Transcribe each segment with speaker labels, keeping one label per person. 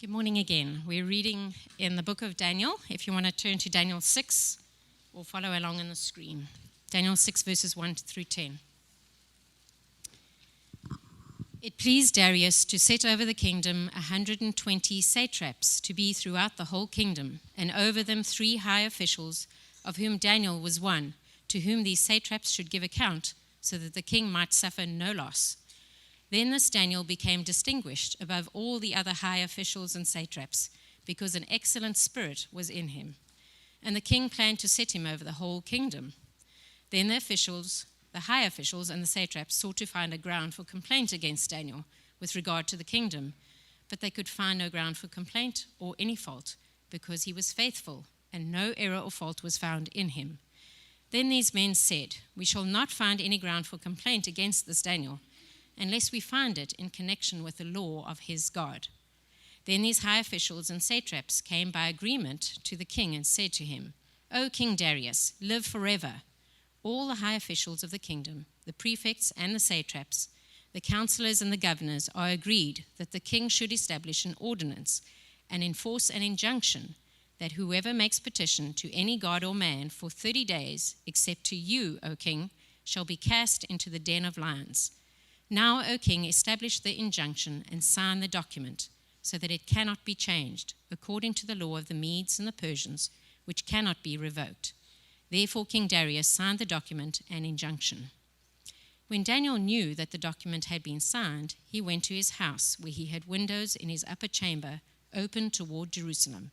Speaker 1: Good morning again. We're reading in the book of Daniel. If you want to turn to Daniel 6 or follow along on the screen. Daniel 6 verses 1 through 10. It pleased Darius to set over the kingdom 120 satraps to be throughout the whole kingdom, and over them 3 high officials, of whom Daniel was one, to whom these satraps should give account, so that the king might suffer no loss. Then this Daniel became distinguished above all the other high officials and satraps, because an excellent spirit was in him. And the king planned to set him over the whole kingdom. Then the high officials and the satraps sought to find a ground for complaint against Daniel with regard to the kingdom, but they could find no ground for complaint or any fault, because he was faithful, and no error or fault was found in him. Then these men said, "We shall not find any ground for complaint against this Daniel, unless we find it in connection with the law of his God." Then these high officials and satraps came by agreement to the king and said to him, "O King Darius, live forever." All the high officials of the kingdom, the prefects and the satraps, the counselors and the governors are agreed that the king should establish an ordinance and enforce an injunction that whoever makes petition to any god or man for 30 days, except to you, O king, shall be cast into the den of lions. Now, O king, establish the injunction and sign the document, so that it cannot be changed, according to the law of the Medes and the Persians, which cannot be revoked. Therefore King Darius signed the document and injunction. When Daniel knew that the document had been signed, he went to his house, where he had windows in his upper chamber open toward Jerusalem.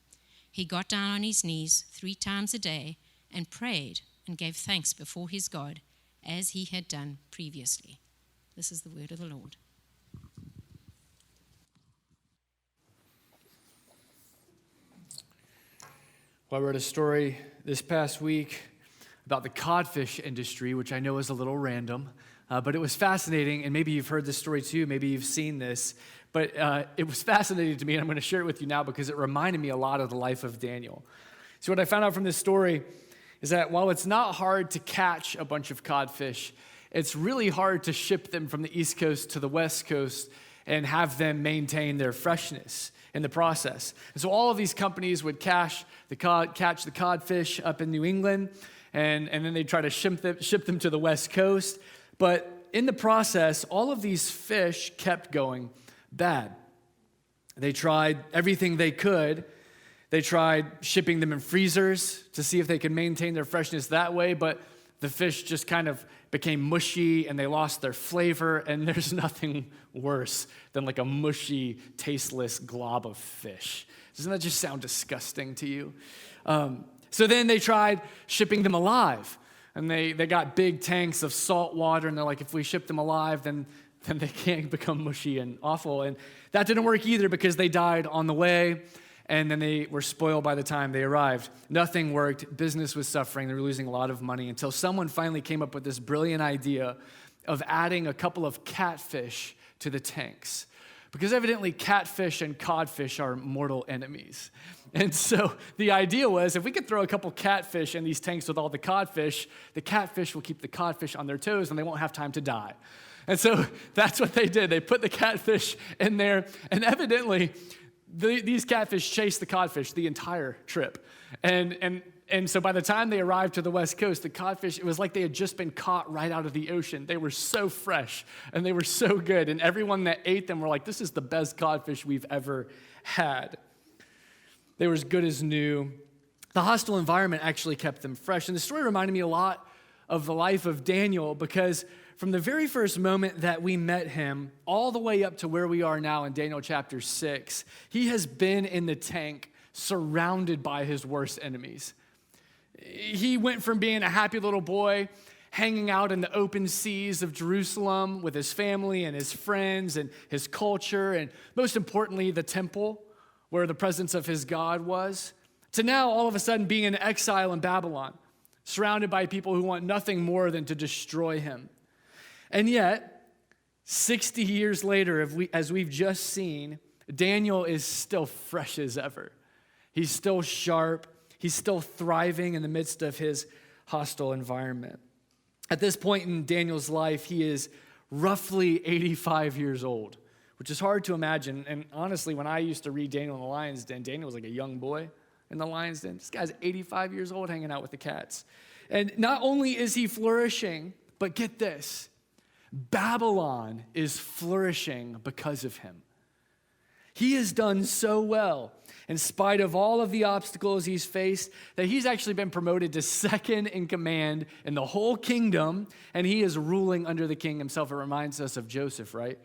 Speaker 1: He got down on his knees 3 times a day and prayed and gave thanks before his God, as he had done previously. This is the word of the Lord.
Speaker 2: Well, I read a story this past week about the codfish industry, which I know is a little random, but it was fascinating, and maybe you've heard this story too, maybe you've seen this, but it was fascinating to me, and I'm going to share it with you now because it reminded me a lot of the life of Daniel. So what I found out from this story is that while it's not hard to catch a bunch of codfish, it's really hard to ship them from the East Coast to the West Coast and have them maintain their freshness in the process. And so all of these companies would catch the codfish up in New England, and then they'd try to ship them to the West Coast. But in the process, all of these fish kept going bad. They tried everything they could. They tried shipping them in freezers to see if they could maintain their freshness that way, but the fish just kind of became mushy and they lost their flavor, and there's nothing worse than like a mushy, tasteless glob of fish. Doesn't that just sound disgusting to you? So then they tried shipping them alive, and they got big tanks of salt water, and they're like, if we ship them alive, then they can't become mushy and awful. And that didn't work either because they died on the way, and then they were spoiled by the time they arrived. Nothing worked. Business was suffering. They were losing a lot of money until someone finally came up with this brilliant idea of adding a couple of catfish to the tanks. Because evidently catfish and codfish are mortal enemies. And so the idea was, if we could throw a couple catfish in these tanks with all the catfish will keep the codfish on their toes and they won't have time to die. And so that's what they did. They put the catfish in there, and evidently these catfish chased the codfish the entire trip. And so by the time they arrived to the West Coast, the codfish, it was like they had just been caught right out of the ocean. They were so fresh, and they were so good. And everyone that ate them were like, this is the best codfish we've ever had. They were as good as new. The hostile environment actually kept them fresh. And the story reminded me a lot of the life of Daniel, because from the very first moment that we met him, all the way up to where we are now in Daniel chapter 6, he has been in the tank surrounded by his worst enemies. He went from being a happy little boy, hanging out in the open seas of Jerusalem with his family and his friends and his culture, and most importantly, the temple where the presence of his God was, to now all of a sudden being in exile in Babylon, surrounded by people who want nothing more than to destroy him. And yet, 60 years later, as we've just seen, Daniel is still fresh as ever. He's still sharp. He's still thriving in the midst of his hostile environment. At this point in Daniel's life, he is roughly 85 years old, which is hard to imagine. And honestly, when I used to read Daniel in the lion's den, Daniel was like a young boy in the lion's den. This guy's 85 years old hanging out with the cats. And not only is he flourishing, but get this, Babylon is flourishing because of him. He has done so well in spite of all of the obstacles he's faced that he's actually been promoted to second in command in the whole kingdom, and he is ruling under the king himself. It reminds us of Joseph, right?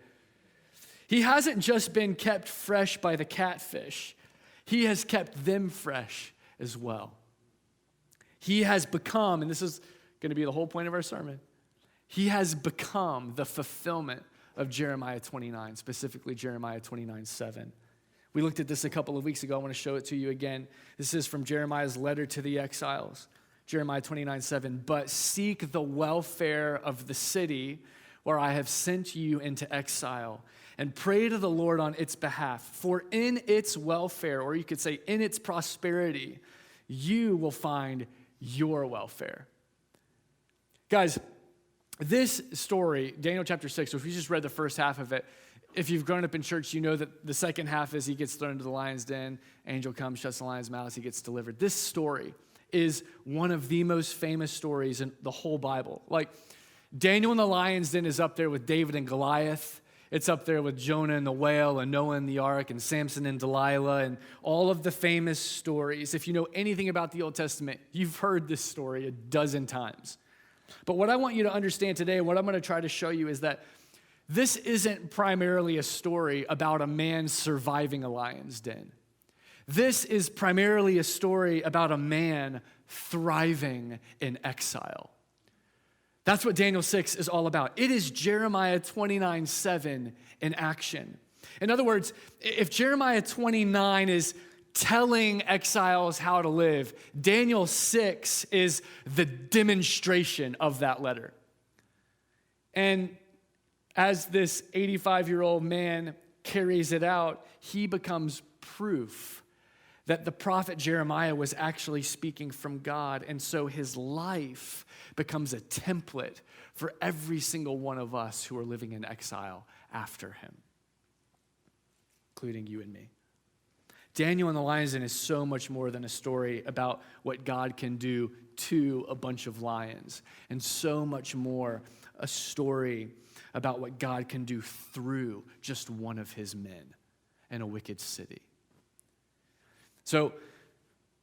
Speaker 2: He hasn't just been kept fresh by the catfish. He has kept them fresh as well. He has become, and this is going to be the whole point of our sermon, he has become the fulfillment of Jeremiah 29, specifically Jeremiah 29:7. We looked at this a couple of weeks ago. I want to show it to you again. This is from Jeremiah's letter to the exiles, Jeremiah 29:7. But seek the welfare of the city where I have sent you into exile, and pray to the Lord on its behalf. For in its welfare, or you could say in its prosperity, you will find your welfare. Guys, this story, Daniel chapter 6, if you just read the first half of it, if you've grown up in church, you know that the second half is he gets thrown into the lion's den, angel comes, shuts the lion's mouth, he gets delivered. This story is one of the most famous stories in the whole Bible. Like, Daniel in the lion's den is up there with David and Goliath. It's up there with Jonah and the whale and Noah and the ark and Samson and Delilah and all of the famous stories. If you know anything about the Old Testament, you've heard this story a dozen times. But what I want you to understand today, what I'm going to try to show you is that this isn't primarily a story about a man surviving a lion's den. This is primarily a story about a man thriving in exile. That's what Daniel 6 is all about. It is Jeremiah 29:7 in action. In other words, if Jeremiah 29 is telling exiles how to live, Daniel 6 is the demonstration of that letter. And as this 85-year-old man carries it out, he becomes proof that the prophet Jeremiah was actually speaking from God. And so his life becomes a template for every single one of us who are living in exile after him, including you and me. Daniel in the lion's den is so much more than a story about what God can do to a bunch of lions, and so much more a story about what God can do through just one of his men in a wicked city. So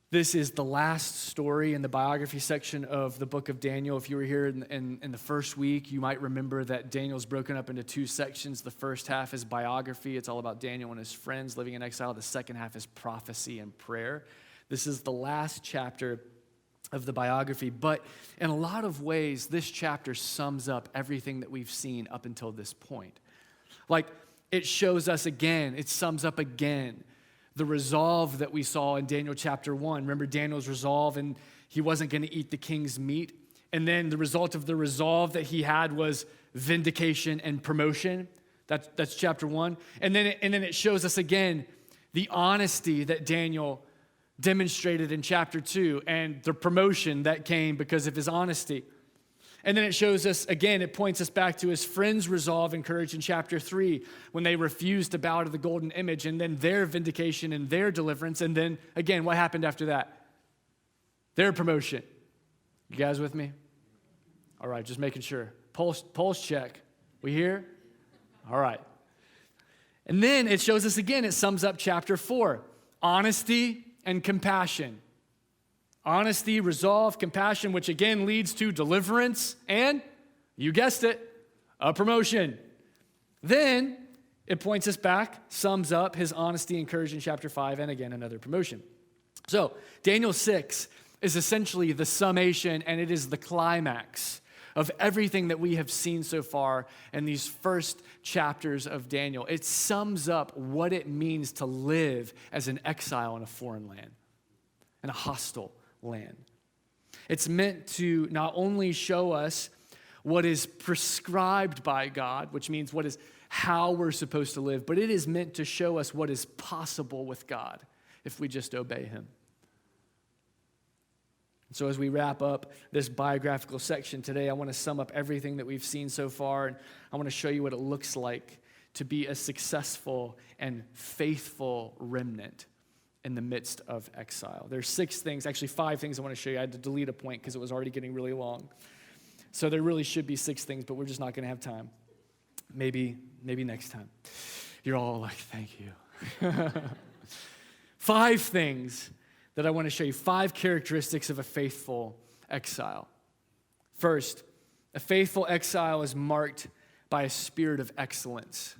Speaker 2: this is the last story in the biography section of the book of Daniel. If you were here in the first week, you might remember that Daniel's broken up into two sections. The first half is biography. It's all about Daniel and his friends living in exile. The second half is prophecy and prayer. This is the last chapter of the biography, but in a lot of ways, this chapter sums up everything that we've seen up until this point. Like, it shows us again, it sums up again the resolve that we saw in Daniel chapter 1. Remember Daniel's resolve, and he wasn't going to eat the king's meat. And then the result of the resolve that he had was vindication and promotion. That's chapter 1. And then it shows us again the honesty that Daniel demonstrated in chapter 2 and the promotion that came because of his honesty. And then it shows us, again, it points us back to his friends' resolve and courage in chapter 3 when they refused to bow to the golden image, and then their vindication and their deliverance. And then, again, what happened after that? Their promotion. You guys with me? All right, just making sure. Pulse check. We here? All right. And then it shows us again, it sums up chapter 4. Honesty and compassion. Honesty, resolve, compassion, which again leads to deliverance and, you guessed it, a promotion. Then it points us back, sums up his honesty and courage in chapter 5, and again, another promotion. So Daniel 6 is essentially the summation, and it is the climax of everything that we have seen so far in these first chapters of Daniel. It sums up what it means to live as an exile in a foreign land, in a hostile land. It's meant to not only show us what is prescribed by God, which means what is how we're supposed to live, but it is meant to show us what is possible with God if we just obey him. So as we wrap up this biographical section today, I want to sum up everything that we've seen so far, and I want to show you what it looks like to be a successful and faithful remnant in the midst of exile. There's 6 things, actually 5 things I want to show you. I had to delete a point because it was already getting really long. So there really should be 6 things, but we're just not going to have time. Maybe next time. You're all like, thank you. 5 things that I want to show you, 5 characteristics of a faithful exile. First, a faithful exile is marked by a spirit of excellence.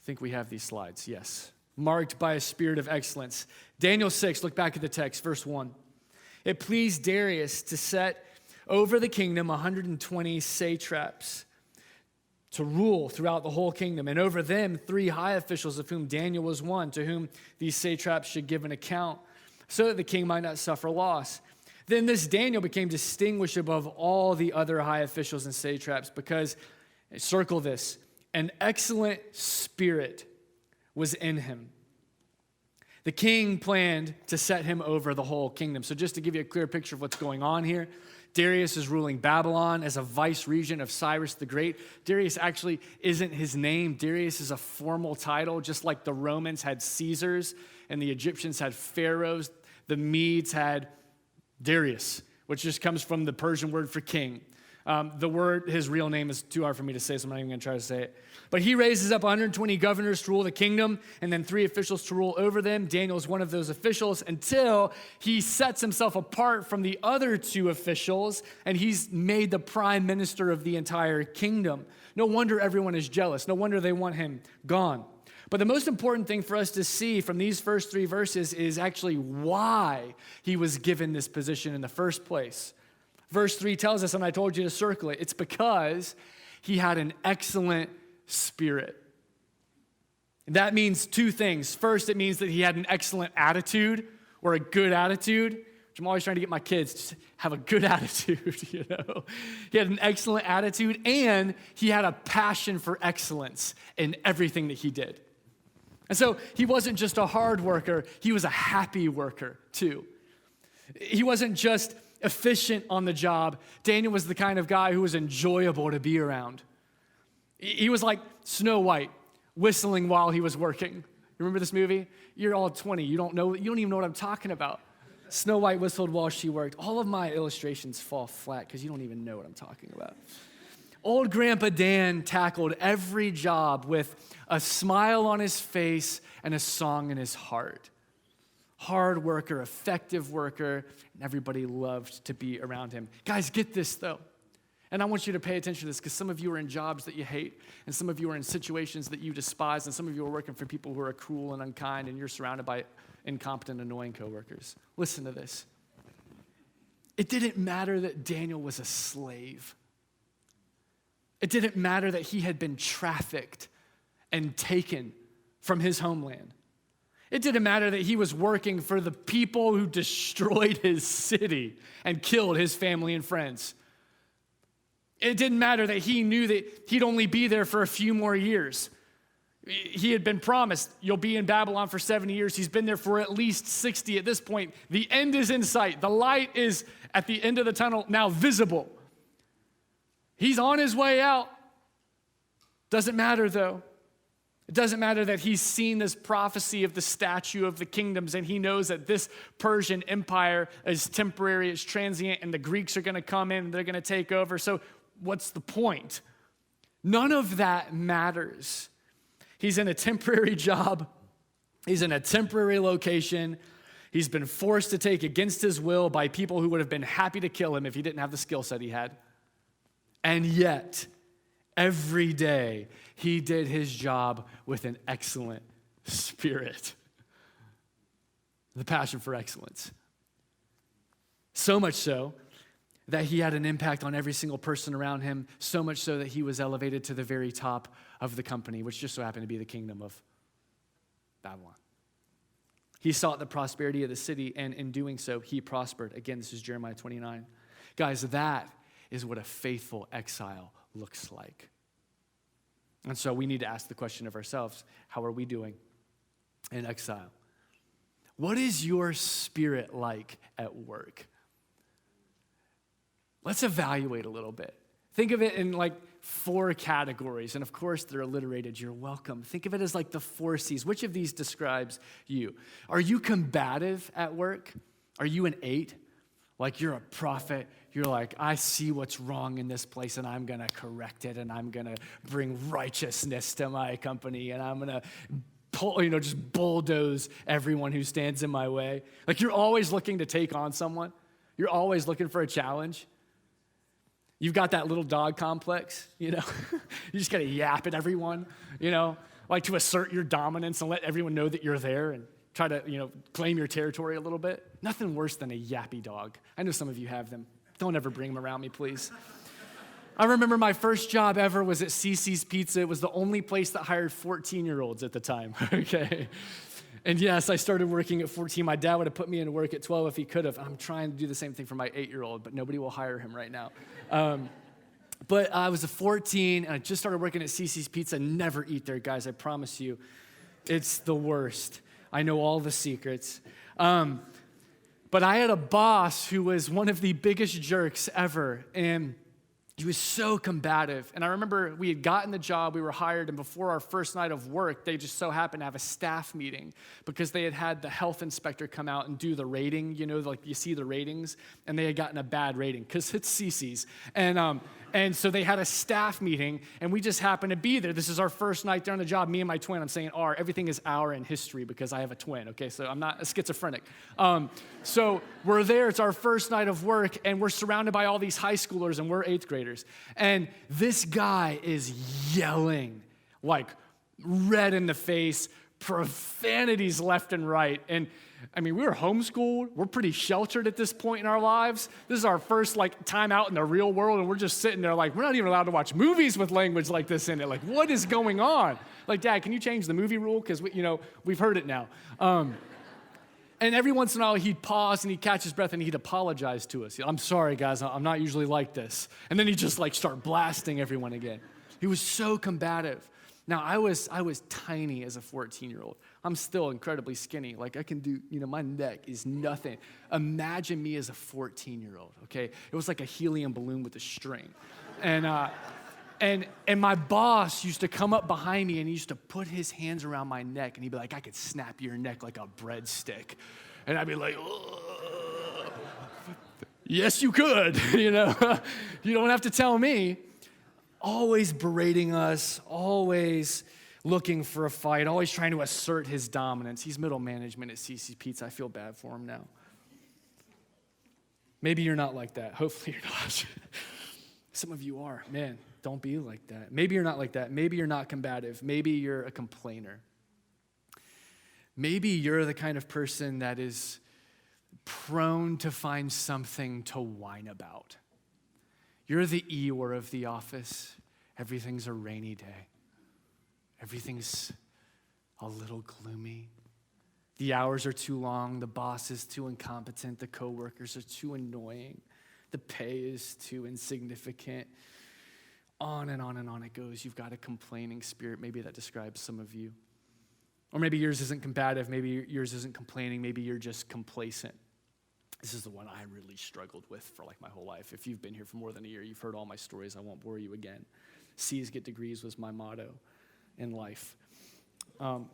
Speaker 2: I think we have these slides, yes. Marked by a spirit of excellence. Daniel 6, look back at the text, verse 1. It pleased Darius to set over the kingdom 120 satraps to rule throughout the whole kingdom, and over them 3 high officials, of whom Daniel was one, to whom these satraps should give an account, so that the king might not suffer loss. Then this Daniel became distinguished above all the other high officials and satraps because, circle this, an excellent spirit was in him. The king planned to set him over the whole kingdom. So just to give you a clear picture of what's going on here, Darius is ruling Babylon as a vice regent of Cyrus the Great. Darius actually isn't his name. Darius is a formal title, just like the Romans had Caesars and the Egyptians had pharaohs. The Medes had Darius, which just comes from the Persian word for king. The word, his real name is too hard for me to say, so I'm not even going to try to say it. But he raises up 120 governors to rule the kingdom, and then 3 officials to rule over them. Daniel is one of those officials until he sets himself apart from the other 2 officials, and he's made the prime minister of the entire kingdom. No wonder everyone is jealous. No wonder they want him gone. But the most important thing for us to see from these first 3 verses is actually why he was given this position in the first place. Verse 3 tells us, and I told you to circle it, it's because he had an excellent spirit. And that means 2 things. First, it means that he had an excellent attitude or a good attitude, which I'm always trying to get my kids to have a good attitude, you know. He had an excellent attitude, and he had a passion for excellence in everything that he did. And so he wasn't just a hard worker, he was a happy worker too. He wasn't just efficient on the job. Daniel was the kind of guy who was enjoyable to be around. He was like Snow White, whistling while he was working. You remember this movie? You're all 20. You don't even know what I'm talking about. Snow White whistled while she worked. All of my illustrations fall flat because you don't even know what I'm talking about. Old Grandpa Dan tackled every job with a smile on his face and a song in his heart. Hard worker, effective worker, and everybody loved to be around him. Guys, get this though. And I want you to pay attention to this because some of you are in jobs that you hate, and some of you are in situations that you despise, and some of you are working for people who are cruel and unkind, and you're surrounded by incompetent, annoying coworkers. Listen to this. It didn't matter that Daniel was a slave. It didn't matter that he had been trafficked and taken from his homeland. It didn't matter that he was working for the people who destroyed his city and killed his family and friends. It didn't matter that he knew that he'd only be there for a few more years. He had been promised, you'll be in Babylon for 70 years. He's been there for at least 60 at this point. The end is in sight. The light is at the end of the tunnel, now visible. He's on his way out. Doesn't matter though. It doesn't matter that he's seen this prophecy of the statue of the kingdoms, and he knows that this Persian empire is temporary, it's transient, and the Greeks are going to come in and they're going to take over. So what's the point? None of that matters. He's in a temporary job. He's in a temporary location. He's been forced to take against his will by people who would have been happy to kill him if he didn't have the skill set he had. And yet, every day, he did his job with an excellent spirit. The passion for excellence. So much so that he had an impact on every single person around him, so much so that he was elevated to the very top of the company, which just so happened to be the kingdom of Babylon. He sought the prosperity of the city, and in doing so, he prospered. Again, this is Jeremiah 29. Guys, that is what a faithful exile looks like. And so we need to ask the question of ourselves, how are we doing in exile? What is your spirit like at work? Let's evaluate a little bit. Think of it in like 4 categories. And of course, they're alliterated. You're welcome. Think of it as like the 4 C's. Which of these describes you? Are you combative at work? Are you an 8? Like you're a prophet. You're like, I see what's wrong in this place and I'm going to correct it and I'm going to bring righteousness to my company and I'm going to just bulldoze everyone who stands in my way. Like you're always looking to take on someone. You're always looking for a challenge. You've got that little dog complex, you just got to yap at everyone, like to assert your dominance and let everyone know that you're there and try to, claim your territory a little bit. Nothing worse than a yappy dog. I know some of you have them. Don't ever bring them around me, please. I remember my first job ever was at CiCi's Pizza. It was the only place that hired 14-year-olds at the time, okay? And yes, I started working at 14. My dad would have put me into work at 12 if he could have. I'm trying to do the same thing for my 8-year-old, but nobody will hire him right now. But I was a 14, and I just started working at CiCi's Pizza. Never eat there, guys, I promise you. It's the worst. I know all the secrets. But I had a boss who was one of the biggest jerks ever, and he was so combative. And I remember we had gotten the job, we were hired, and before our first night of work, they just so happened to have a staff meeting because they had the health inspector come out and do the rating, like you see the ratings, and they had gotten a bad rating because it's CiCi's. And so they had a staff meeting, and we just happened to be there. This is our first night there on the job, me and my twin. I'm saying our, everything is our in history because I have a twin, okay? So I'm not a schizophrenic. So we're there, it's our first night of work, and we're surrounded by all these high schoolers, and we're 8th graders. And this guy is yelling, like red in the face, profanities left and right. And we were homeschooled. We're pretty sheltered at this point in our lives. This is our first time out in the real world, and we're just sitting there like, we're not even allowed to watch movies with language like this in it. Like, what is going on? Like, Dad, can you change the movie rule? Because we've heard it now. And every once in a while, he'd pause and he'd catch his breath and he'd apologize to us. I'm sorry, guys, I'm not usually like this. And then he'd just start blasting everyone again. He was so combative. Now, I was tiny as a 14-year-old. I'm still incredibly skinny. Like I can do, my neck is nothing. Imagine me as a 14-year-old, okay? It was like a helium balloon with a string. And my boss used to come up behind me and he used to put his hands around my neck and he'd be like, I could snap your neck like a breadstick. And I'd be like, ugh. Yes, you could, You don't have to tell me. Always berating us, always looking for a fight, always trying to assert his dominance. He's middle management at CiCi's Pizza. I feel bad for him now. Maybe you're not like that. Hopefully you're not. Some of you are. Man, don't be like that. Maybe you're not like that. Maybe you're not combative. Maybe you're a complainer. Maybe you're the kind of person that is prone to find something to whine about. You're the Eeyore of the office. Everything's a rainy day. Everything's a little gloomy. The hours are too long. The boss is too incompetent. The coworkers are too annoying. The pay is too insignificant. On and on and on it goes. You've got a complaining spirit. Maybe that describes some of you. Or maybe yours isn't combative. Maybe yours isn't complaining. Maybe you're just complacent. This is the one I really struggled with for my whole life. If you've been here for more than a year, you've heard all my stories. I won't bore you again. C's get degrees was my motto in life.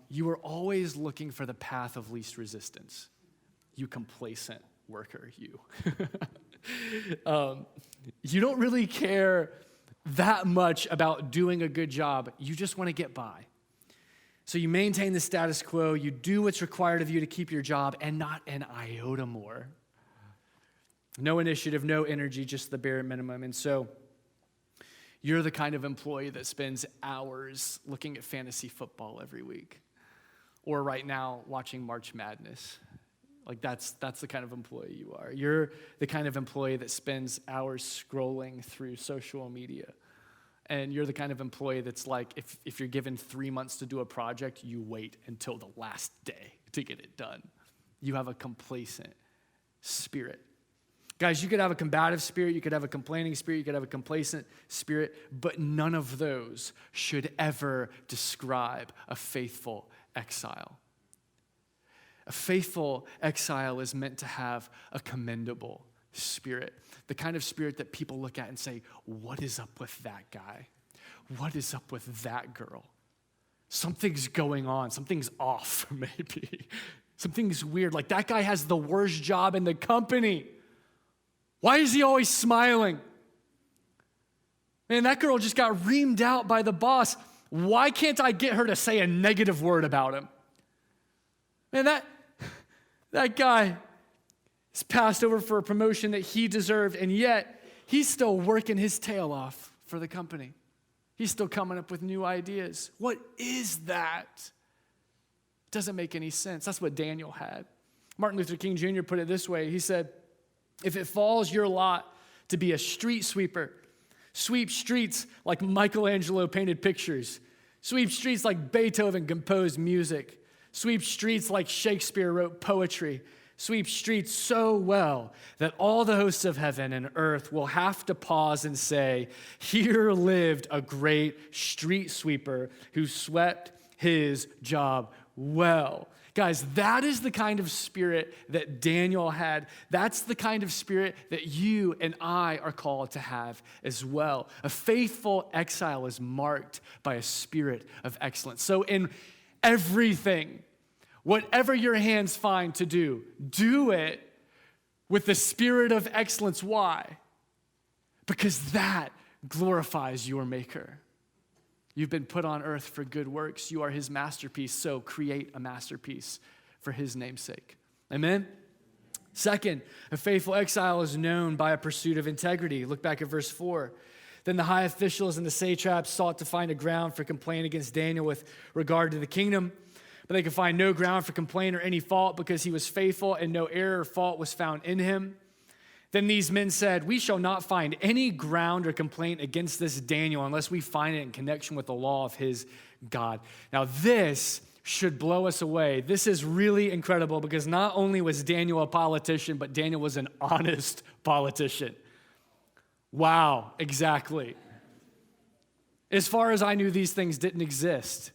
Speaker 2: You were always looking for the path of least resistance. You complacent worker, you. You don't really care that much about doing a good job. You just want to get by. So you maintain the status quo. You do what's required of you to keep your job and not an iota more. No initiative, no energy, just the bare minimum. And so you're the kind of employee that spends hours looking at fantasy football every week. Or right now, watching March Madness. That's the kind of employee you are. You're the kind of employee that spends hours scrolling through social media. And you're the kind of employee that's if you're given 3 months to do a project, you wait until the last day to get it done. You have a complacent spirit. Guys, you could have a combative spirit, you could have a complaining spirit, you could have a complacent spirit, but none of those should ever describe a faithful exile. A faithful exile is meant to have a commendable spirit, the kind of spirit that people look at and say, what is up with that guy? what is up with that girl? Something's going on. Something's off, maybe. Something's weird. Like, that guy has the worst job in the company. Why is he always smiling? Man, that girl just got reamed out by the boss. Why can't I get her to say a negative word about him? Man, that guy is passed over for a promotion that he deserved, and yet he's still working his tail off for the company. He's still coming up with new ideas. What is that? It doesn't make any sense. That's what Daniel had. Martin Luther King Jr. put it this way. He said, if it falls your lot to be a street sweeper, sweep streets like Michelangelo painted pictures, sweep streets like Beethoven composed music, sweep streets like Shakespeare wrote poetry, sweep streets so well that all the hosts of heaven and earth will have to pause and say, here lived a great street sweeper who swept his job well. Guys, that is the kind of spirit that Daniel had. That's the kind of spirit that you and I are called to have as well. A faithful exile is marked by a spirit of excellence. So in everything, whatever your hands find to do it with the spirit of excellence. Why? Because that glorifies your Maker. You've been put on earth for good works. You are his masterpiece, so create a masterpiece for his name's sake. Amen? Second, a faithful exile is known by a pursuit of integrity. Look back at verse 4. Then the high officials and the satraps sought to find a ground for complaint against Daniel with regard to the kingdom, but they could find no ground for complaint or any fault because he was faithful and no error or fault was found in him. Then these men said, we shall not find any ground or complaint against this Daniel unless we find it in connection with the law of his God. Now this should blow us away. This is really incredible because not only was Daniel a politician, but Daniel was an honest politician. Wow, exactly. As far as I knew, these things didn't exist.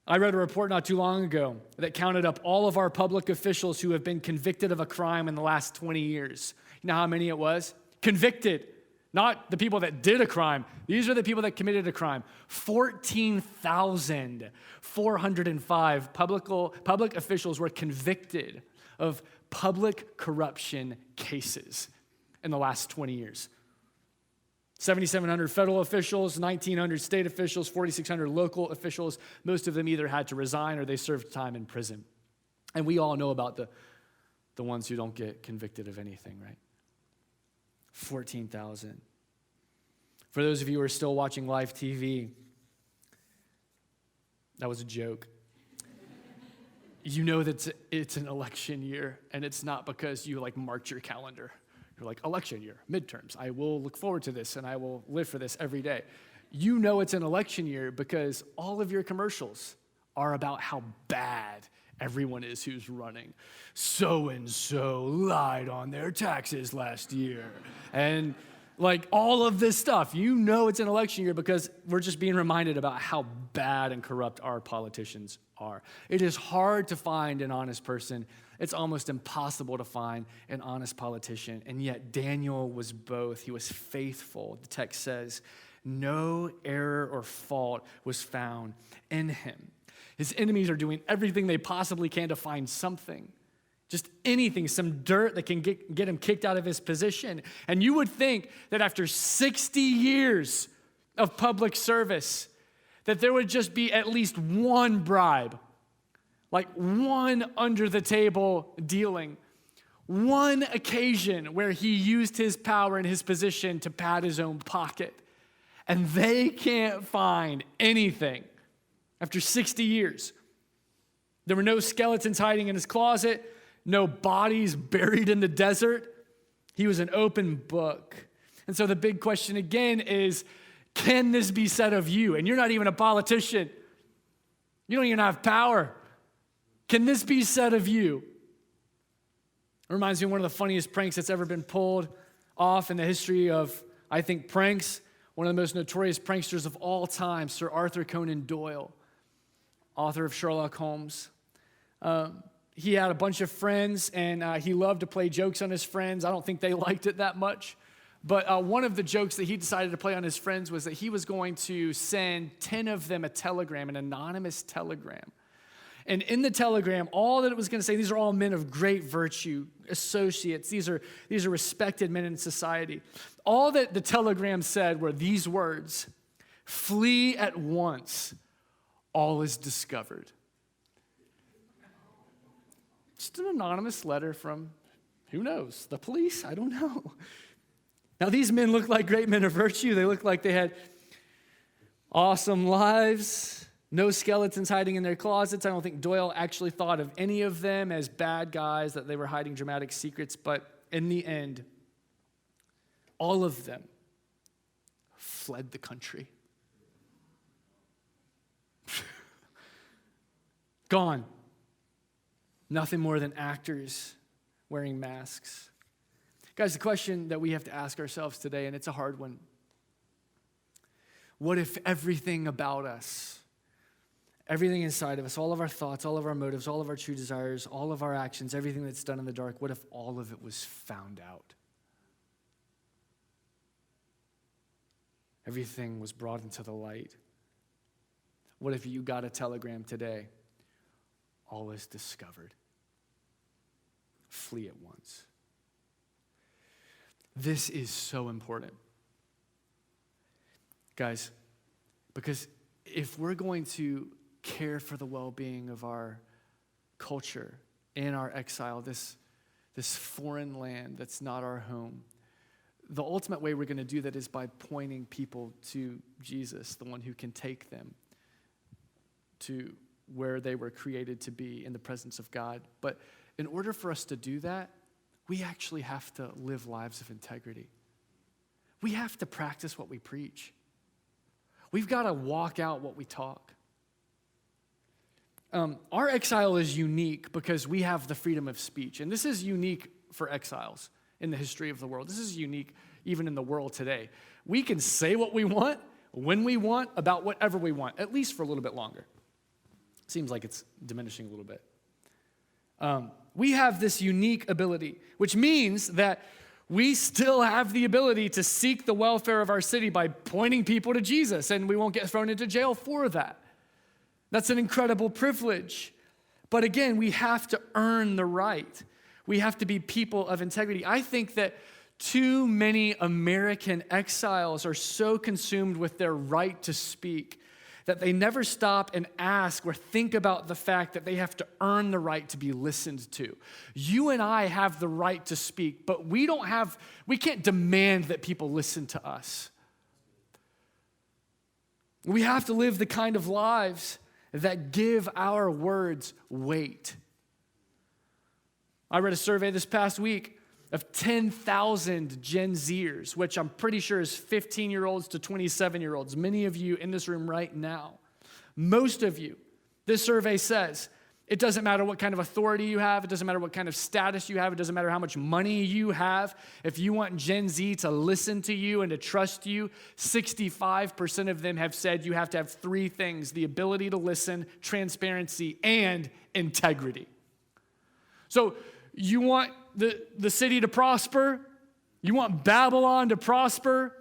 Speaker 2: I read a report not too long ago that counted up all of our public officials who have been convicted of a crime in the last 20 years. You know how many it was? Convicted. Not the people that did a crime. These are the people that committed a crime. 14,405 public officials were convicted of public corruption cases in the last 20 years. 7,700 federal officials, 1,900 state officials, 4,600 local officials. Most of them either had to resign or they served time in prison. And we all know about the ones who don't get convicted of anything, right? 14,000. For those of you who are still watching live TV, that was a joke. You know that it's an election year, and it's not because you marked your calendar. You're like, election year, midterms. I will look forward to this, and I will live for this every day. You know it's an election year because all of your commercials are about how bad everyone is who's running. So-and-so lied on their taxes last year. And all of this stuff. You know it's an election year because we're just being reminded about how bad and corrupt our politicians are. It is hard to find an honest person. It's almost impossible to find an honest politician. And yet Daniel was both. He was faithful. The text says, no error or fault was found in him. His enemies are doing everything they possibly can to find something. Just anything, some dirt that can get him kicked out of his position. And you would think that after 60 years of public service, that there would just be at least one bribe, one under-the-table dealing, one occasion where he used his power and his position to pad his own pocket. And they can't find anything after 60 years. There were no skeletons hiding in his closet, no bodies buried in the desert. He was an open book. And so the big question again is, can this be said of you? And you're not even a politician. You don't even have power. Can this be said of you? It reminds me of one of the funniest pranks that's ever been pulled off in the history of, I think, pranks. One of the most notorious pranksters of all time, Sir Arthur Conan Doyle, author of Sherlock Holmes. He had a bunch of friends, and he loved to play jokes on his friends. I don't think they liked it that much. But one of the jokes that he decided to play on his friends was that he was going to send 10 of them a telegram, an anonymous telegram. And in the telegram, all that it was going to say, these are all men of great virtue, associates. These are respected men in society. All that the telegram said were these words: flee at once, all is discovered. Just an anonymous letter from, who knows, the police? I don't know. Now, these men looked like great men of virtue. They looked like they had awesome lives, no skeletons hiding in their closets. I don't think Doyle actually thought of any of them as bad guys, that they were hiding dramatic secrets. But in the end, all of them fled the country. Gone. Nothing more than actors wearing masks. Guys, the question that we have to ask ourselves today, and it's a hard one: what if everything about us, everything inside of us, all of our thoughts, all of our motives, all of our true desires, all of our actions, everything that's done in the dark, what if all of it was found out? Everything was brought into the light. What if you got a telegram today? All is discovered. Flee at once. This is so important, guys, because if we're going to care for the well-being of our culture in our exile, this foreign land that's not our home, the ultimate way we're going to do that is by pointing people to Jesus, the one who can take them to where they were created to be, in the presence of God. But in order for us to do that, we actually have to live lives of integrity. We have to practice what we preach. We've got to walk out what we talk. Our exile is unique because we have the freedom of speech. And this is unique for exiles in the history of the world. This is unique even in the world today. We can say what we want, when we want, about whatever we want, at least for a little bit longer. Seems like it's diminishing a little bit. We have this unique ability, which means that we still have the ability to seek the welfare of our city by pointing people to Jesus, and we won't get thrown into jail for that. That's an incredible privilege. But again, we have to earn the right. We have to be people of integrity. I think that too many American exiles are so consumed with their right to speak that they never stop and ask or think about the fact that they have to earn the right to be listened to. You and I have the right to speak, but we can't demand that people listen to us. We have to live the kind of lives that give our words weight. I read a survey this past week of 10,000 Gen Zers, which I'm pretty sure is 15-year-olds to 27-year-olds, many of you in this room right now. Most of you, this survey says, it doesn't matter what kind of authority you have, it doesn't matter what kind of status you have, it doesn't matter how much money you have. If you want Gen Z to listen to you and to trust you, 65% of them have said you have to have three things: the ability to listen, transparency, and integrity. So you want the city to prosper? You want Babylon to prosper?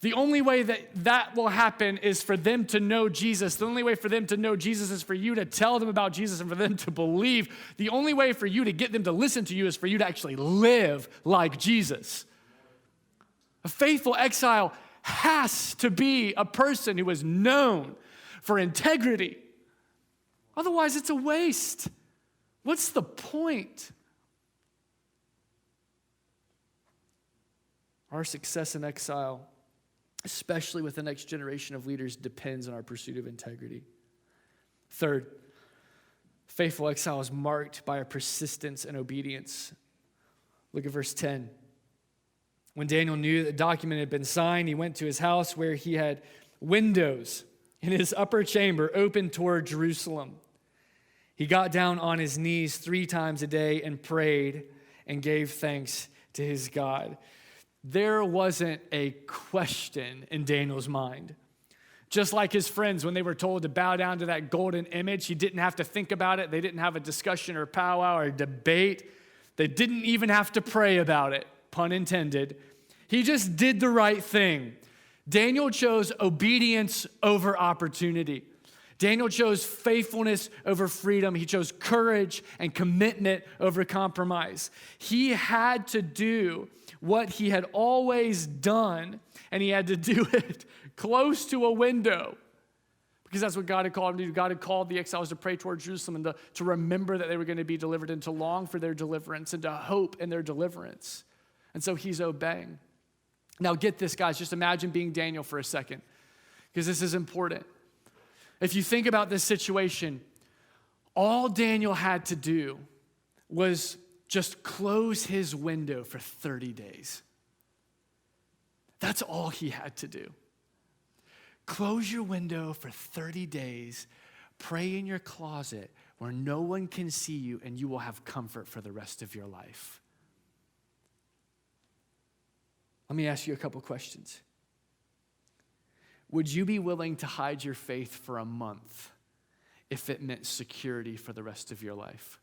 Speaker 2: The only way that will happen is for them to know Jesus. The only way for them to know Jesus is for you to tell them about Jesus and for them to believe. The only way for you to get them to listen to you is for you to actually live like Jesus. A faithful exile has to be a person who is known for integrity. Otherwise, it's a waste. What's the point? Our success in exile, especially with the next generation of leaders, depends on our pursuit of integrity. Third, faithful exile is marked by our persistence and obedience. Look at verse 10. When Daniel knew that the document had been signed, he went to his house where he had windows in his upper chamber open toward Jerusalem. He got down on his knees 3 times a day and prayed and gave thanks to his God. There wasn't a question in Daniel's mind. Just like his friends, when they were told to bow down to that golden image, he didn't have to think about it. They didn't have a discussion or powwow or debate. They didn't even have to pray about it, pun intended. He just did the right thing. Daniel chose obedience over opportunity. Daniel chose faithfulness over freedom. He chose courage and commitment over compromise. He had to do what he had always done, and he had to do it close to a window, because that's what God had called him to do. God had called the exiles to pray toward Jerusalem and to remember that they were going to be delivered, and to long for their deliverance and to hope in their deliverance. And so he's obeying. Now get this, guys. Just imagine being Daniel for a second, because this is important. If you think about this situation, all Daniel had to do was just close his window for 30 days. That's all he had to do. Close your window for 30 days, pray in your closet where no one can see you, and you will have comfort for the rest of your life. Let me ask you a couple questions. Would you be willing to hide your faith for a month if it meant security for the rest of your life?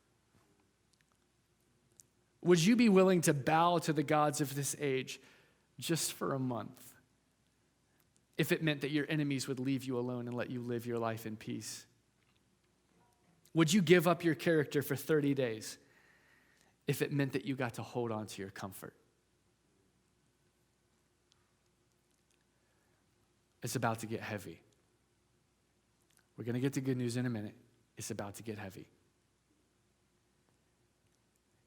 Speaker 2: Would you be willing to bow to the gods of this age just for a month if it meant that your enemies would leave you alone and let you live your life in peace? Would you give up your character for 30 days if it meant that you got to hold on to your comfort? It's about to get heavy. We're going to get to good news in a minute. It's about to get heavy.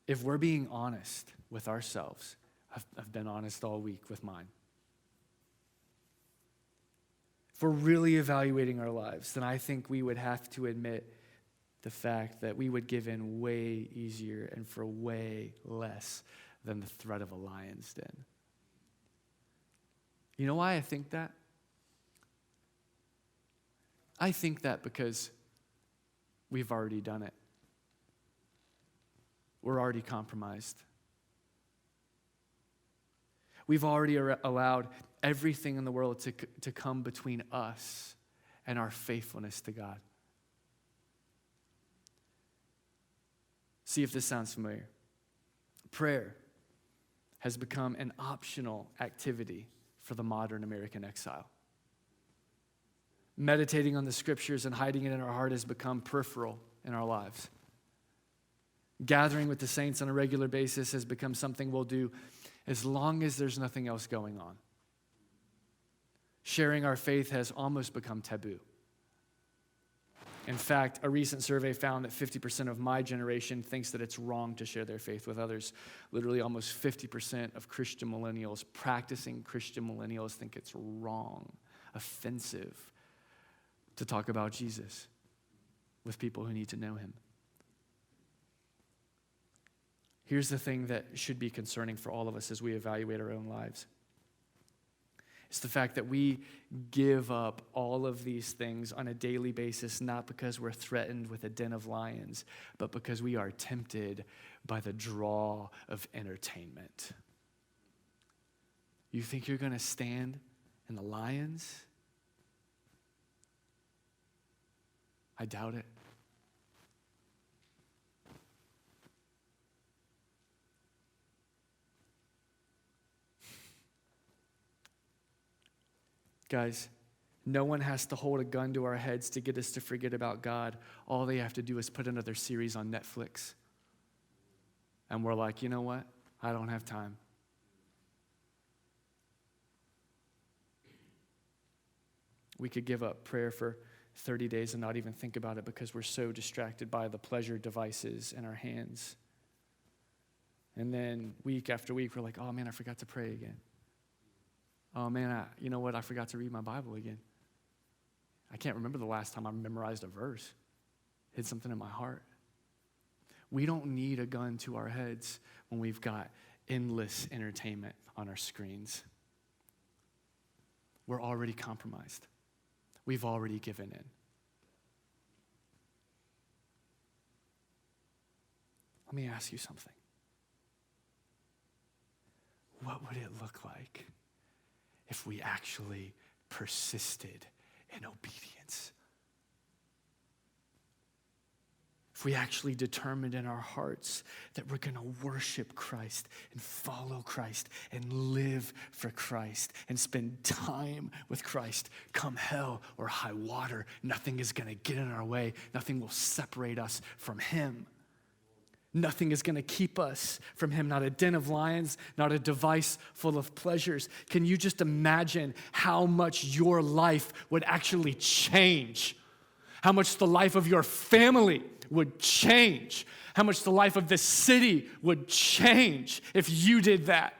Speaker 2: If we're being honest with ourselves, I've been honest all week with mine. If we're really evaluating our lives, then I think we would have to admit the fact that we would give in way easier and for way less than the threat of a lion's den. You know why I think that? I think that because we've already done it. We're already compromised. We've already allowed everything in the world to come between us and our faithfulness to God. See if this sounds familiar. Prayer has become an optional activity for the modern American exile. Meditating on the scriptures and hiding it in our heart has become peripheral in our lives. Gathering with the saints on a regular basis has become something we'll do as long as there's nothing else going on. Sharing our faith has almost become taboo. In fact, a recent survey found that 50% of my generation thinks that it's wrong to share their faith with others. Literally almost 50% of Christian millennials, practicing Christian millennials, think it's wrong, offensive, to talk about Jesus with people who need to know him. Here's the thing that should be concerning for all of us as we evaluate our own lives. It's the fact that we give up all of these things on a daily basis, not because we're threatened with a den of lions, but because we are tempted by the draw of entertainment. You think you're going to stand in the lions? I doubt it. Guys, no one has to hold a gun to our heads to get us to forget about God. All they have to do is put another series on Netflix. And we're like, you know what? I don't have time. We could give up prayer for 30 days and not even think about it because we're so distracted by the pleasure devices in our hands. And then week after week, we're like, oh man, I forgot to pray again. Oh man, you know what? I forgot to read my Bible again. I can't remember the last time I memorized a verse. Hid something in my heart. We don't need a gun to our heads when we've got endless entertainment on our screens. We're already compromised. We've already given in. Let me ask you something. What would it look like if we actually persisted in obedience? if we actually determined in our hearts that we're going to worship Christ and follow Christ and live for Christ and spend time with Christ, come hell or high water, nothing is going to get in our way. Nothing will separate us from him. Nothing is going to keep us from him, not a den of lions, not a device full of pleasures. Can you just imagine how much your life would actually change? How much the life of your family would change? How much the life of this city would change if you did that?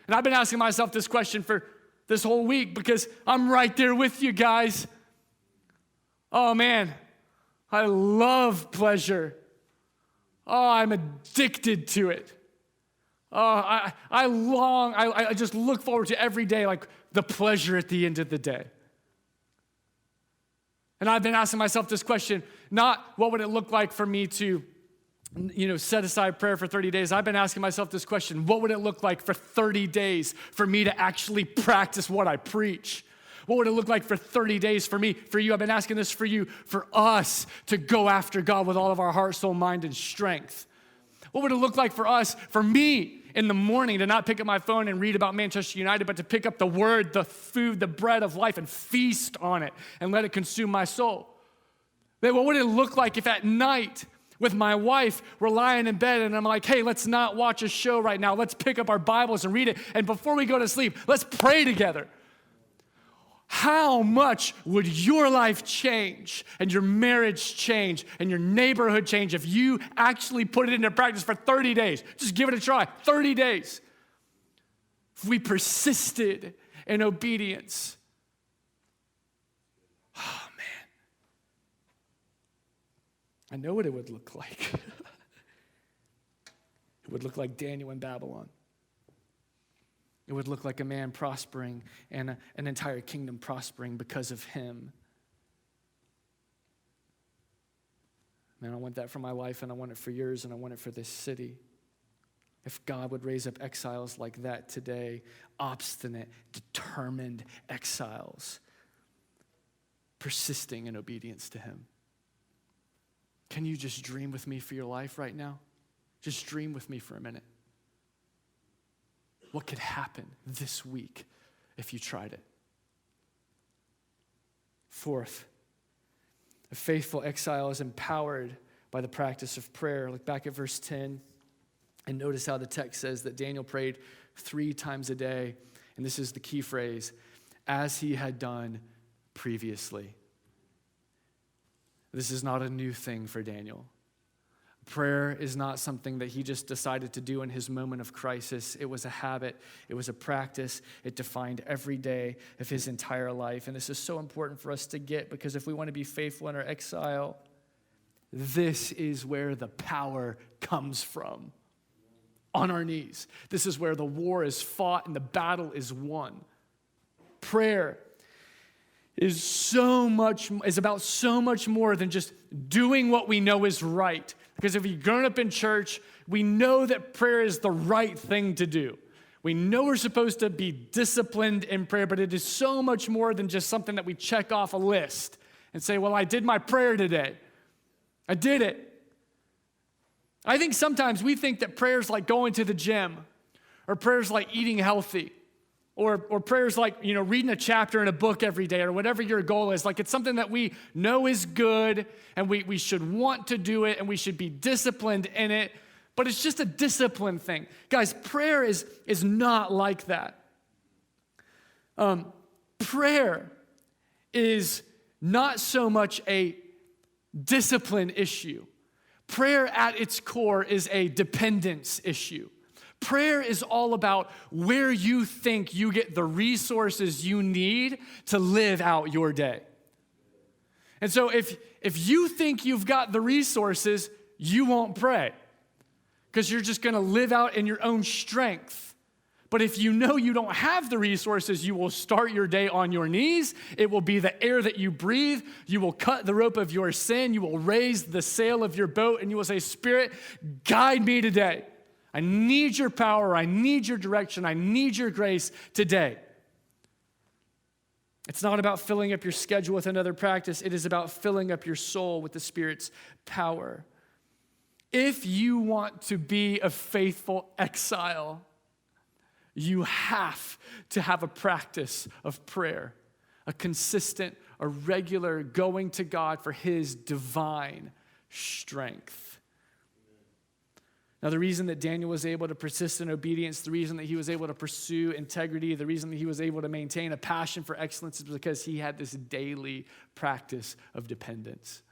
Speaker 2: And I've been asking myself this question for this whole week because I'm right there with you guys. Oh man, I love pleasure. Oh, I'm addicted to it. Oh, I just look forward to every day like the pleasure at the end of the day. And I've been asking myself this question, not what would it look like for me to, set aside prayer for 30 days. I've been asking myself this question, what would it look like for 30 days for me to actually practice what I preach? What would it look like for 30 days for me, for you? I've been asking this for you, for us to go after God with all of our heart, soul, mind, and strength. What would it look like for us, for me, in the morning to not pick up my phone and read about Manchester United, but to pick up the word, the food, the bread of life and feast on it and let it consume my soul? What would it look like if at night with my wife we're lying in bed and I'm like, hey, let's not watch a show right now. Let's pick up our Bibles and read it. And before we go to sleep, let's pray together. How much would your life change and your marriage change and your neighborhood change if you actually put it into practice for 30 days? Just give it a try, 30 days. If we persisted in obedience. Oh, man. I know what it would look like. It would look like Daniel in Babylon. It would look like a man prospering and an entire kingdom prospering because of him. Man, I want that for my life, and I want it for yours, and I want it for this city. If God would raise up exiles like that today, obstinate, determined exiles, persisting in obedience to him. Can you just dream with me for your life right now? Just dream with me for a minute. What could happen this week if you tried it? Fourth, a faithful exile is empowered by the practice of prayer. Look back at verse 10 and notice how the text says that Daniel prayed 3 times a day. And this is the key phrase, as he had done previously. This is not a new thing for Daniel. Prayer is not something that he just decided to do in his moment of crisis. It was a habit. It was a practice. It defined every day of his entire life. And this is so important for us to get because if we want to be faithful in our exile, this is where the power comes from. On our knees. This is where the war is fought and the battle is won. Prayer is about so much more than just doing what we know is right. Because if you've grown up in church, we know that prayer is the right thing to do. We know we're supposed to be disciplined in prayer, but it is so much more than just something that we check off a list and say, well, I did my prayer today. I did it. I think sometimes we think that prayer's like going to the gym, or prayer's like eating healthy, or prayer's like, reading a chapter in a book every day, or whatever your goal is. Like it's something that we know is good, and we should want to do it, and we should be disciplined in it, but it's just a discipline thing. Guys, prayer is not like that. Prayer is not so much a discipline issue. Prayer at its core is a dependence issue. Prayer is all about where you think you get the resources you need to live out your day. And so if you think you've got the resources, you won't pray because you're just going to live out in your own strength. But if you know you don't have the resources, you will start your day on your knees. It will be the air that you breathe. You will cut the rope of your sin. You will raise the sail of your boat, and you will say, Spirit, guide me today. I need your power. I need your direction. I need your grace today. It's not about filling up your schedule with another practice. It is about filling up your soul with the Spirit's power. If you want to be a faithful exile, you have to have a practice of prayer, a consistent, a regular going to God for his divine strength. Now, the reason that Daniel was able to persist in obedience, the reason that he was able to pursue integrity, the reason that he was able to maintain a passion for excellence is because he had this daily practice of dependence.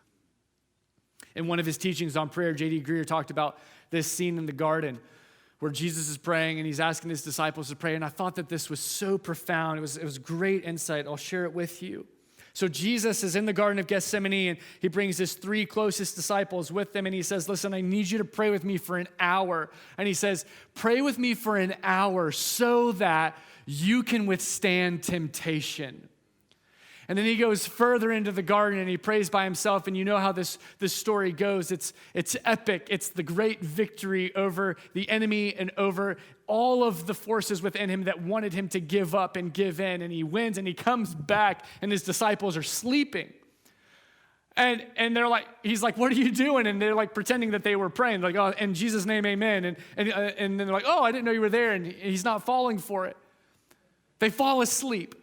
Speaker 2: In one of his teachings on prayer, J.D. Greear talked about this scene in the garden where Jesus is praying and he's asking his disciples to pray. And I thought that this was so profound. It was great insight. I'll share it with you. So Jesus is in the Garden of Gethsemane, and he brings his 3 closest disciples with him, and he says, listen, I need you to pray with me for an hour. And he says, pray with me for an hour so that you can withstand temptation. And then he goes further into the garden and he prays by himself. And you know how this story goes. It's epic. It's the great victory over the enemy and over all of the forces within him that wanted him to give up and give in. And he wins and he comes back and his disciples are sleeping. And they're like, he's like, what are you doing? And they're like pretending that they were praying, like, oh, in Jesus' name, amen. And then they're like, oh, I didn't know you were there. And he's not falling for it. They fall asleep.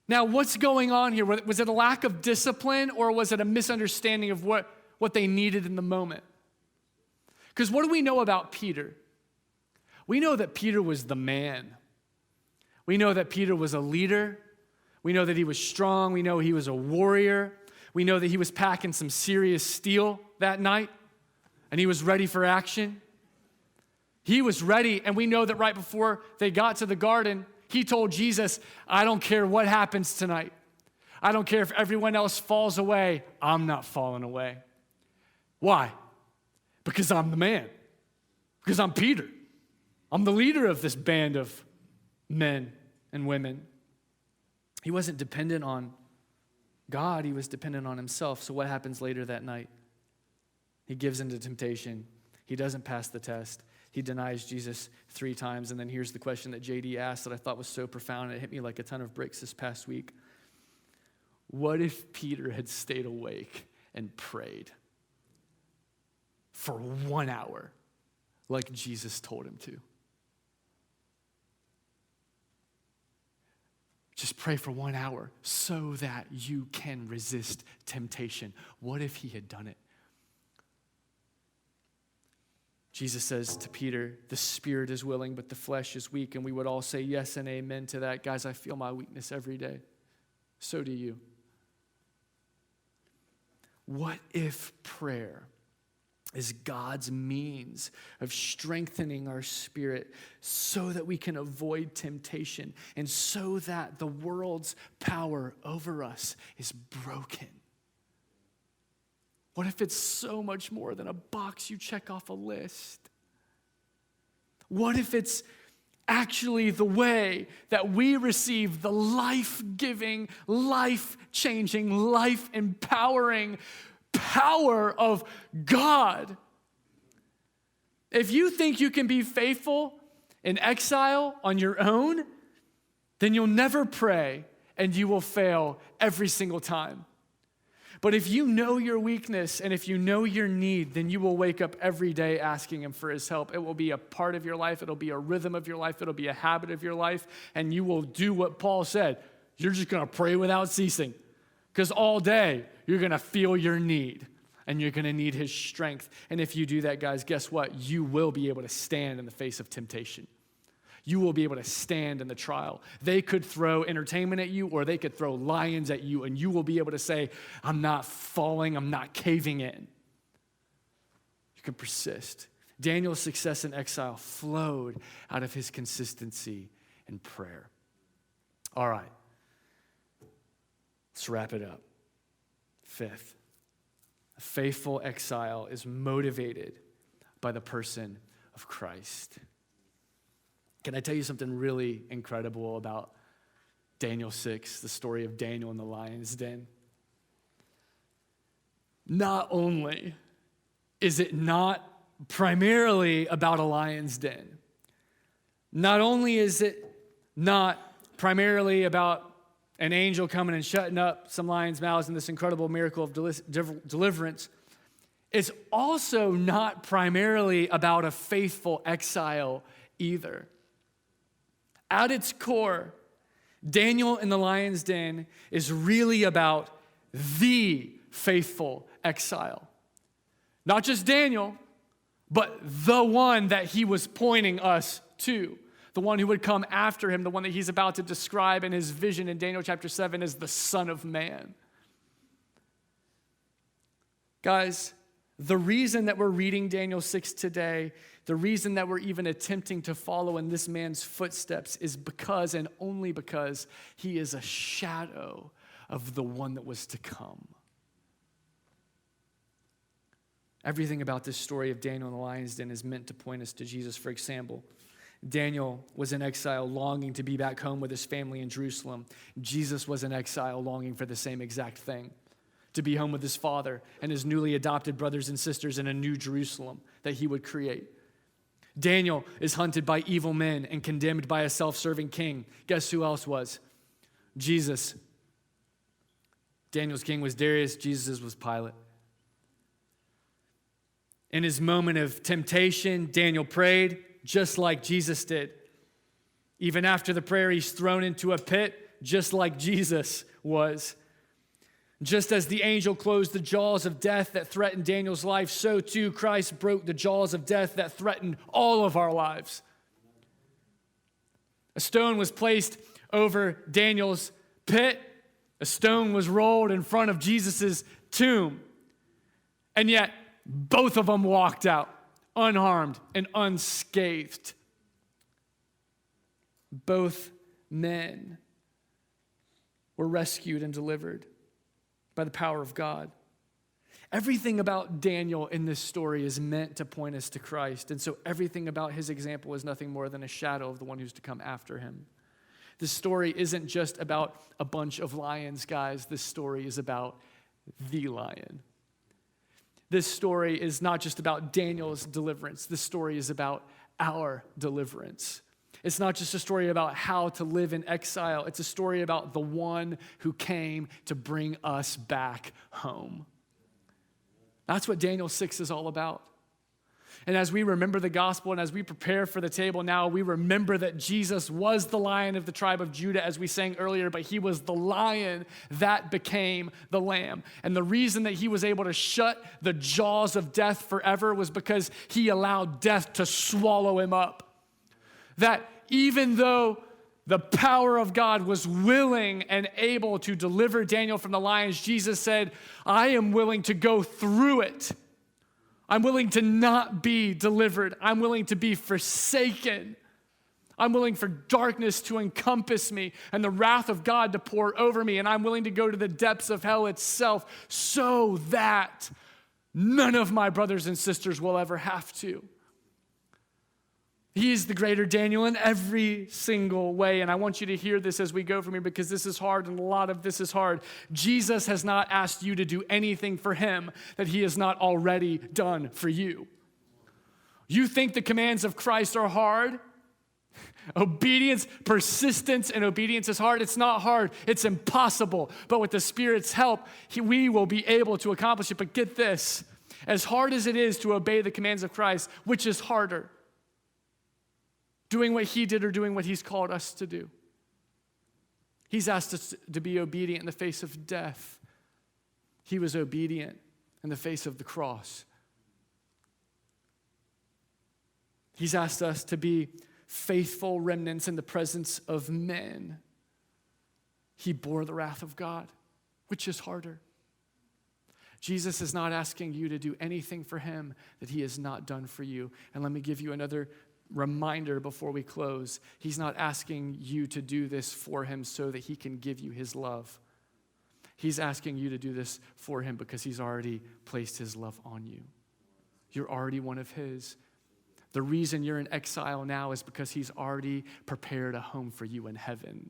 Speaker 2: Now, what's going on here? Was it a lack of discipline or was it a misunderstanding of what they needed in the moment? Because what do we know about Peter? We know that Peter was the man. We know that Peter was a leader. We know that he was strong. We know he was a warrior. We know that he was packing some serious steel that night and he was ready for action. He was ready, and we know that right before they got to the garden, he told Jesus, I don't care what happens tonight. I don't care if everyone else falls away. I'm not falling away. Why? Because I'm the man. Because I'm Peter. I'm the leader of this band of men and women. He wasn't dependent on God. He was dependent on himself. So what happens later that night? He gives into temptation. He doesn't pass the test. He denies Jesus 3 times. And then here's the question that JD asked that I thought was so profound. It hit me like a ton of bricks this past week. What if Peter had stayed awake and prayed for 1 hour like Jesus told him to? Just pray for 1 hour so that you can resist temptation. What if he had done it? Jesus says to Peter, the spirit is willing, but the flesh is weak. And we would all say yes and amen to that. Guys, I feel my weakness every day. So do you. What if prayer is God's means of strengthening our spirit so that we can avoid temptation and so that the world's power over us is broken? What if it's so much more than a box you check off a list? What if it's actually the way that we receive the life-giving, life-changing, life-empowering power of God? If you think you can be faithful in exile on your own, then you'll never pray and you will fail every single time. But if you know your weakness and if you know your need, then you will wake up every day asking him for his help. It will be a part of your life. It'll be a rhythm of your life. It'll be a habit of your life. And you will do what Paul said. You're just going to pray without ceasing. Because all day, you're going to feel your need. And you're going to need his strength. And if you do that, guys, guess what? You will be able to stand in the face of temptation. You will be able to stand in the trial. They could throw entertainment at you or they could throw lions at you, and you will be able to say, I'm not falling, I'm not caving in. You can persist. Daniel's success in exile flowed out of his consistency in prayer. All right, let's wrap it up. 5th, a faithful exile is motivated by the person of Christ. Can I tell you something really incredible about Daniel 6, the story of Daniel in the lion's den? Not only is it not primarily about a lion's den, not only is it not primarily about an angel coming and shutting up some lions' mouths and this incredible miracle of deliverance, it's also not primarily about a faithful exile either. At its core, Daniel in the lion's den is really about the faithful exile. Not just Daniel, but the one that he was pointing us to. The one who would come after him, the one that he's about to describe in his vision in Daniel chapter 7 as the Son of Man. Guys, the reason that we're reading Daniel 6 today, the reason that we're even attempting to follow in this man's footsteps is because and only because he is a shadow of the one that was to come. Everything about this story of Daniel in the lion's den is meant to point us to Jesus. For example, Daniel was in exile longing to be back home with his family in Jerusalem. Jesus was in exile longing for the same exact thing, to be home with his father and his newly adopted brothers and sisters in a new Jerusalem that he would create. Daniel is hunted by evil men and condemned by a self-serving king. Guess who else was? Jesus. Daniel's king was Darius, Jesus was Pilate. In his moment of temptation, Daniel prayed just like Jesus did. Even after the prayer, he's thrown into a pit just like Jesus was. Just as the angel closed the jaws of death that threatened Daniel's life, so too Christ broke the jaws of death that threatened all of our lives. A stone was placed over Daniel's pit. A stone was rolled in front of Jesus' tomb. And yet, both of them walked out unharmed and unscathed. Both men were rescued and delivered by the power of God. Everything about Daniel in this story is meant to point us to Christ. And so everything about his example is nothing more than a shadow of the one who's to come after him. This story isn't just about a bunch of lions, guys. This story is about the lion. This story is not just about Daniel's deliverance. This story is about our deliverance. It's not just a story about how to live in exile. It's a story about the one who came to bring us back home. That's what Daniel 6 is all about. And as we remember the gospel and as we prepare for the table now, we remember that Jesus was the Lion of the tribe of Judah, as we sang earlier, but he was the lion that became the lamb. And the reason that he was able to shut the jaws of death forever was because he allowed death to swallow him up. That even though the power of God was willing and able to deliver Daniel from the lions, Jesus said, I am willing to go through it. I'm willing to not be delivered. I'm willing to be forsaken. I'm willing for darkness to encompass me and the wrath of God to pour over me. And I'm willing to go to the depths of hell itself so that none of my brothers and sisters will ever have to. He is the greater Daniel in every single way. And I want you to hear this as we go from here, because this is hard and a lot of this is hard. Jesus has not asked you to do anything for him that he has not already done for you. You think the commands of Christ are hard? Obedience, persistence in obedience is hard. It's not hard. It's impossible. But with the Spirit's help, we will be able to accomplish it. But get this, as hard as it is to obey the commands of Christ, which is harder? Doing what he did or doing what he's called us to do? He's asked us to be obedient in the face of death. He was obedient in the face of the cross. He's asked us to be faithful remnants in the presence of men. He bore the wrath of God, which is harder. Jesus is not asking you to do anything for him that he has not done for you. And let me give you another reminder before we close. He's not asking you to do this for him so that he can give you his love. He's asking you to do this for him because he's already placed his love on you. You're already one of his. The reason you're in exile now is because he's already prepared a home for you in heaven.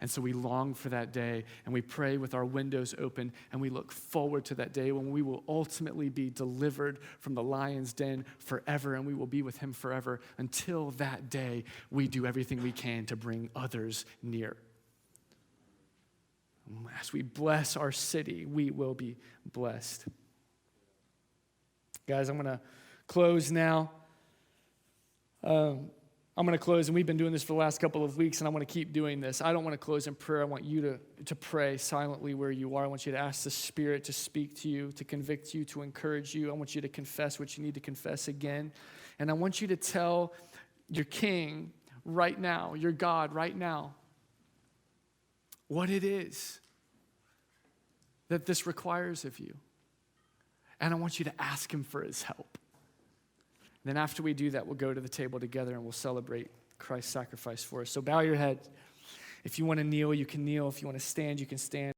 Speaker 2: And so we long for that day, and we pray with our windows open, and we look forward to that day when we will ultimately be delivered from the lion's den forever, and we will be with him forever. Until that day, we do everything we can to bring others near. As we bless our city, we will be blessed. Guys, I'm going to close now. I'm going to close, and we've been doing this for the last couple of weeks, and I want to keep doing this. I don't want to close in prayer. I want you to pray silently where you are. I want you to ask the Spirit to speak to you, to convict you, to encourage you. I want you to confess what you need to confess again. And I want you to tell your King right now, your God right now, what it is that this requires of you. And I want you to ask him for his help. Then after we do that, we'll go to the table together and we'll celebrate Christ's sacrifice for us. So bow your head. If you want to kneel, you can kneel. If you want to stand, you can stand.